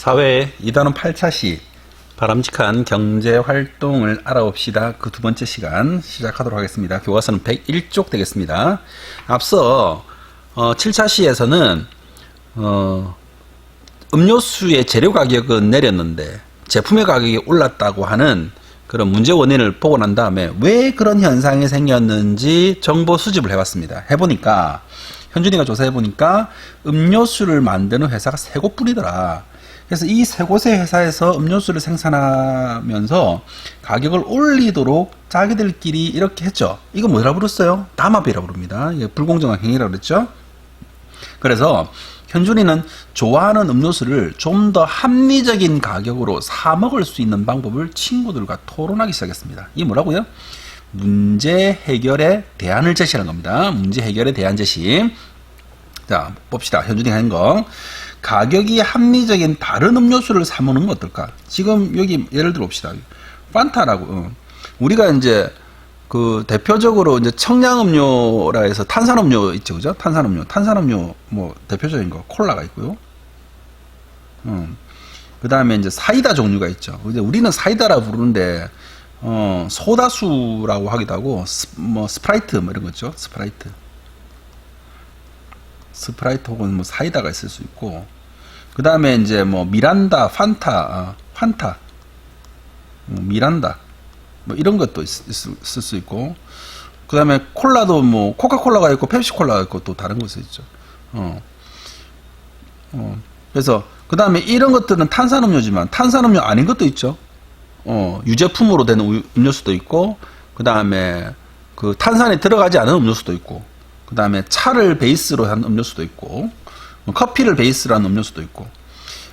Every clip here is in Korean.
사회 2단원 8차 시 바람직한 경제활동을 알아봅시다. 그 두 번째 시간 시작하도록 하겠습니다. 교과서는 101쪽 되겠습니다. 앞서 7차 시에서는 음료수의 재료 가격은 내렸는데 제품의 가격이 올랐다고 하는 그런 문제 원인을 보고 난 다음에 왜 그런 현상이 생겼는지 정보 수집을 해봤습니다. 해보니까 현준이가 조사해보니까 음료수를 만드는 회사가 세 곳뿐이더라. 그래서 이 세 곳의 회사에서 음료수를 생산하면서 가격을 올리도록 자기들끼리 이렇게 했죠. 이거 뭐라 부르어요? 담합이라고 부릅니다. 이게 불공정한 행위라고 그랬죠. 그래서 현준이는 좋아하는 음료수를 좀 더 합리적인 가격으로 사 먹을 수 있는 방법을 친구들과 토론하기 시작했습니다. 이게 뭐라고요? 문제 해결의 대안을 제시하는 겁니다. 문제 해결의 대안 제시. 자, 봅시다. 현준이가 한 거. 가격이 합리적인 다른 음료수를 사 먹는 건 어떨까? 지금 여기 예를 들어 봅시다. 판타라고. 우리가 이제 그 대표적으로 이제 청량음료라 해서 탄산음료 있죠, 그죠? 탄산음료 뭐 대표적인 거 콜라가 있고요. 그 다음에 이제 사이다 종류가 있죠. 이제 우리는 사이다라 부르는데 소다수라고 하기도 하고 뭐 스프라이트 뭐 이런 거 있죠. 스프라이트 혹은 뭐 사이다가 있을 수 있고, 그 다음에 이제 뭐 미란다, 판타, 미란다 뭐 이런 것도 있을 수 있고, 그 다음에 콜라도 뭐 코카콜라가 있고 펩시콜라가 있고 또 다른 것이 있죠. 그래서 그 다음에 이런 것들은 탄산음료지만 탄산음료 아닌 것도 있죠. 유제품으로 되는 음료수도 있고, 그 다음에 그 탄산이 들어가지 않은 음료수도 있고, 그 다음에 차를 베이스로 한 음료수도 있고, 커피를 베이스로 한 음료수도 있고.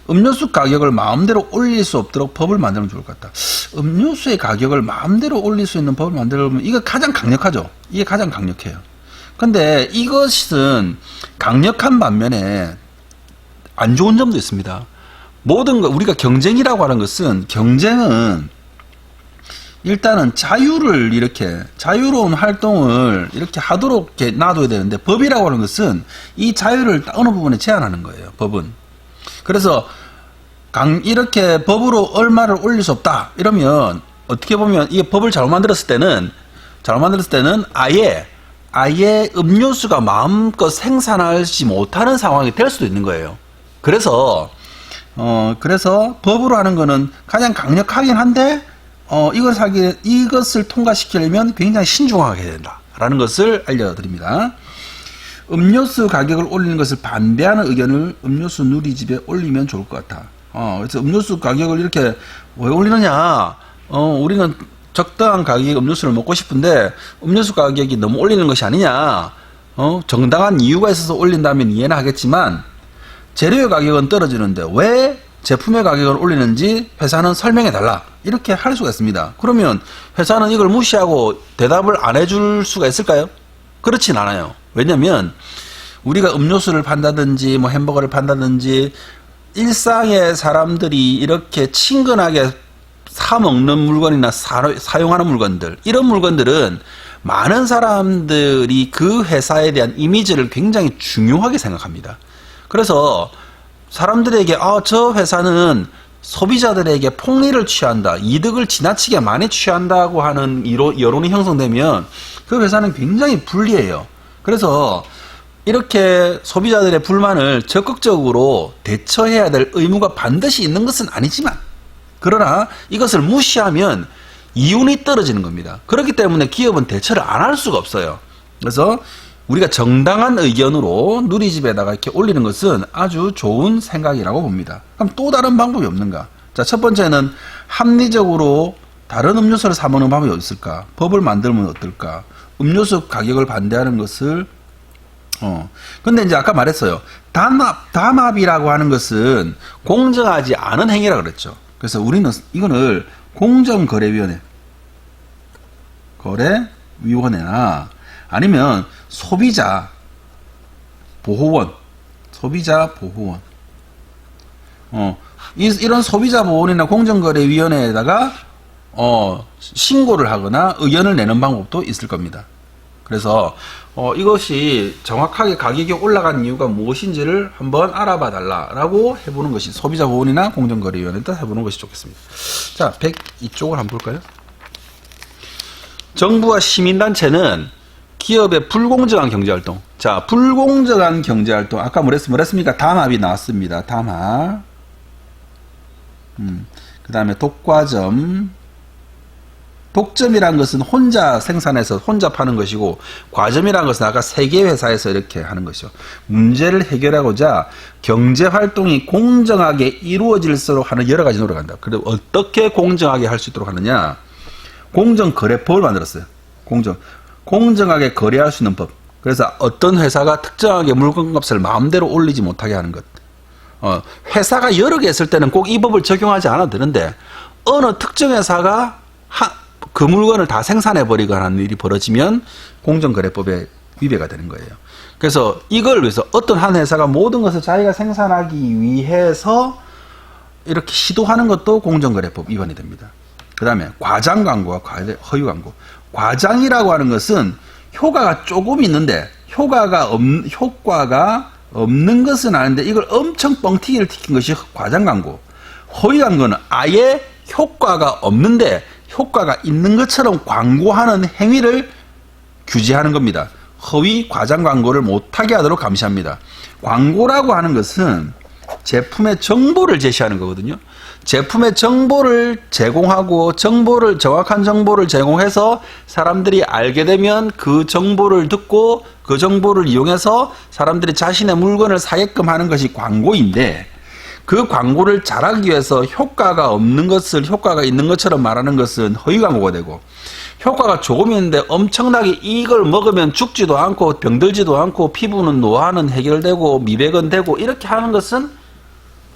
음료수 가격을 마음대로 올릴 수 없도록 법을 만들면 좋을 것 같다. 음료수의 가격을 마음대로 올릴 수 있는 법을 만들면 이거 가장 강력하죠. 이게 가장 강력해요. 근데 이것은 강력한 반면에 안 좋은 점도 있습니다. 모든 거 우리가 경쟁이라고 하는 것은, 경쟁은 일단은 자유로운 활동을 이렇게 하도록 이렇게 놔둬야 되는데, 법이라고 하는 것은 이 자유를 어느 부분에 제한하는 거예요. 법은. 그래서 이렇게 법으로 얼마를 올릴 수 없다 이러면, 어떻게 보면 이게 법을 잘못 만들었을 때는 아예 음료수가 마음껏 생산하지 못하는 상황이 될 수도 있는 거예요. 그래서 법으로 하는 거는 가장 강력하긴 한데, 이것을 통과시키려면 굉장히 신중하게 해야 된다라는 것을 알려드립니다. 음료수 가격을 올리는 것을 반대하는 의견을 음료수 누리집에 올리면 좋을 것 같아. 그래서 음료수 가격을 이렇게 왜 올리느냐? 우리는 적당한 가격의 음료수를 먹고 싶은데 음료수 가격이 너무 올리는 것이 아니냐? 정당한 이유가 있어서 올린다면 이해는 하겠지만, 재료의 가격은 떨어지는데 왜 제품의 가격을 올리는지 회사는 설명해 달라, 이렇게 할 수가 있습니다. 그러면 회사는 이걸 무시하고 대답을 안 해줄 수가 있을까요? 그렇진 않아요. 왜냐면 우리가 음료수를 판다든지 뭐 햄버거를 판다든지 일상의 사람들이 이렇게 친근하게 사 먹는 물건이나 사용하는 물건들, 이런 물건들은 많은 사람들이 그 회사에 대한 이미지를 굉장히 중요하게 생각합니다. 그래서 사람들에게 저 회사는 소비자들에게 폭리를 취한다, 이득을 지나치게 많이 취한다고 하는 여론이 형성되면 그 회사는 굉장히 불리해요. 그래서 이렇게 소비자들의 불만을 적극적으로 대처해야 될 의무가 반드시 있는 것은 아니지만, 그러나 이것을 무시하면 이윤이 떨어지는 겁니다. 그렇기 때문에 기업은 대처를 안 할 수가 없어요. 그래서 우리가 정당한 의견으로 누리집에다가 이렇게 올리는 것은 아주 좋은 생각이라고 봅니다. 그럼 또 다른 방법이 없는가? 자, 첫 번째는 합리적으로 다른 음료수를 사 먹는 방법이 어디 있을까? 법을 만들면 어떨까? 음료수 가격을 반대하는 것을 근데 이제 아까 말했어요. 담합이라고 하는 것은 공정하지 않은 행위라고 그랬죠. 그래서 우리는 이거를 거래위원회나 아니면 소비자 보호원 이런 소비자 보호원이나 공정거래위원회에다가 신고를 하거나 의견을 내는 방법도 있을 겁니다. 그래서 이것이 정확하게 가격이 올라간 이유가 무엇인지를 한번 알아봐 달라라고 해보는 것이 소비자보호원이나 공정거래위원회도 해보는 것이 좋겠습니다. 자, 102쪽을 한번 볼까요? 정부와 시민단체는 기업의 불공정한 경제활동. 자, 불공정한 경제활동. 아까 뭐랬습니까? 담합이 나왔습니다. 담합. 그 다음에 독과점. 독점이란 것은 혼자 생산해서 혼자 파는 것이고, 과점이란 것은 아까 세 개 회사에서 이렇게 하는 것이죠. 문제를 해결하고자 경제활동이 공정하게 이루어질수록 하는 여러 가지 노력을 한다. 그리고 어떻게 공정하게 할 수 있도록 하느냐? 공정거래법을 만들었어요. 공정하게 거래할 수 있는 법. 그래서 어떤 회사가 특정하게 물건값을 마음대로 올리지 못하게 하는 것. 회사가 여러 개 있을 때는 꼭 이 법을 적용하지 않아도 되는데, 어느 특정 회사가 그 물건을 다 생산해버리거나 하는 일이 벌어지면 공정거래법에 위배가 되는 거예요. 그래서 이걸 위해서 어떤 한 회사가 모든 것을 자기가 생산하기 위해서 이렇게 시도하는 것도 공정거래법 위반이 됩니다. 그 다음에 과장 광고와 허위 광고. 과장이라고 하는 것은 효과가 조금 있는데 효과가 없는 것은 아닌데 이걸 엄청 뻥튀기를 튀긴 것이 과장 광고. 허위 광고는 아예 효과가 없는데 효과가 있는 것처럼 광고하는 행위를 규제하는 겁니다. 허위 과장 광고를 못하게 하도록 감시합니다. 광고라고 하는 것은 제품의 정보를 제시하는 거거든요. 제품의 정보를 제공하고 정확한 정보를 제공해서 사람들이 알게 되면 그 정보를 듣고 그 정보를 이용해서 사람들이 자신의 물건을 사게끔 하는 것이 광고인데, 그 광고를 잘하기 위해서 효과가 없는 것을 효과가 있는 것처럼 말하는 것은 허위 광고가 되고, 효과가 조금 있는데 엄청나게 이걸 먹으면 죽지도 않고 병들지도 않고 피부는 노화는 해결되고 미백은 되고 이렇게 하는 것은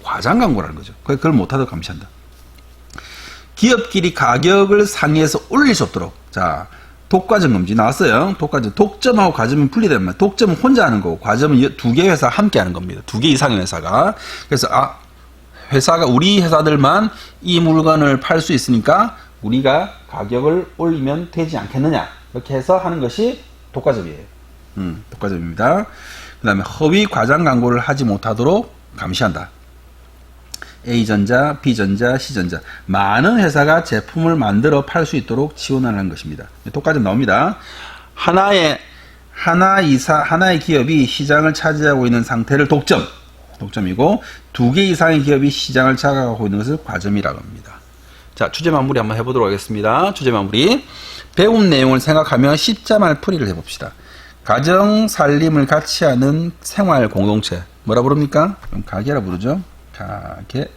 과장 광고라는 거죠. 그걸 못하도록 감시한다. 기업끼리 가격을 상의해서 올릴 수 없도록. 자, 독과점 금지 나왔어요. 독점하고 과점은 분리됩니다. 독점은 혼자 하는 거고 과점은 두 개 회사가 함께 하는 겁니다. 두 개 이상의 회사가. 그래서 우리 회사들만 이 물건을 팔 수 있으니까 우리가 가격을 올리면 되지 않겠느냐. 이렇게 해서 하는 것이 독과점이에요. 독과점입니다. 그 다음에 허위 과장 광고를 하지 못하도록 감시한다. A전자, B전자, C전자. 많은 회사가 제품을 만들어 팔 수 있도록 지원하는 것입니다. 독과점 나옵니다. 하나의 기업이 시장을 차지하고 있는 상태를 독점이고, 두 개 이상의 기업이 시장을 장악하고 있는 것을 과점이라고 합니다. 자, 주제 마무리 한번 해보도록 하겠습니다. 주제 마무리. 배운 내용을 생각하며 십자말 풀이를 해봅시다. 가정, 살림을 같이 하는 생활 공동체. 뭐라 부릅니까? 그럼 가게라 부르죠. 가게.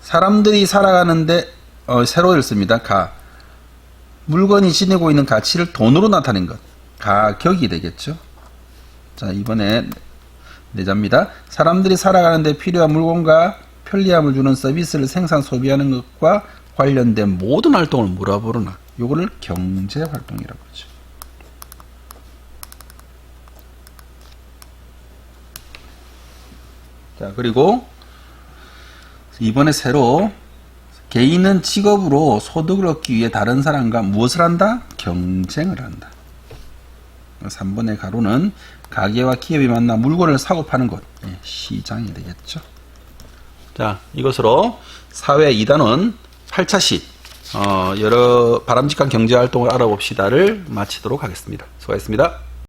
사람들이 살아가는데 새로 읽습니다. 물건이 지니고 있는 가치를 돈으로 나타낸 것. 가격이 되겠죠. 자, 이번에 내자입니다. 사람들이 살아가는데 필요한 물건과 편리함을 주는 서비스를 생산 소비하는 것과 관련된 모든 활동을 뭐라 부르나? 요거를 경제활동이라고 하죠. 자, 그리고 이번에 새로 개인은 직업으로 소득을 얻기 위해 다른 사람과 무엇을 한다? 경쟁을 한다. 3번의 가로는 가게와 기업이 만나 물건을 사고 파는 곳, 시장이 되겠죠. 자, 이것으로 사회 2단원 8차시 여러 바람직한 경제활동을 알아봅시다를 마치도록 하겠습니다. 수고하셨습니다.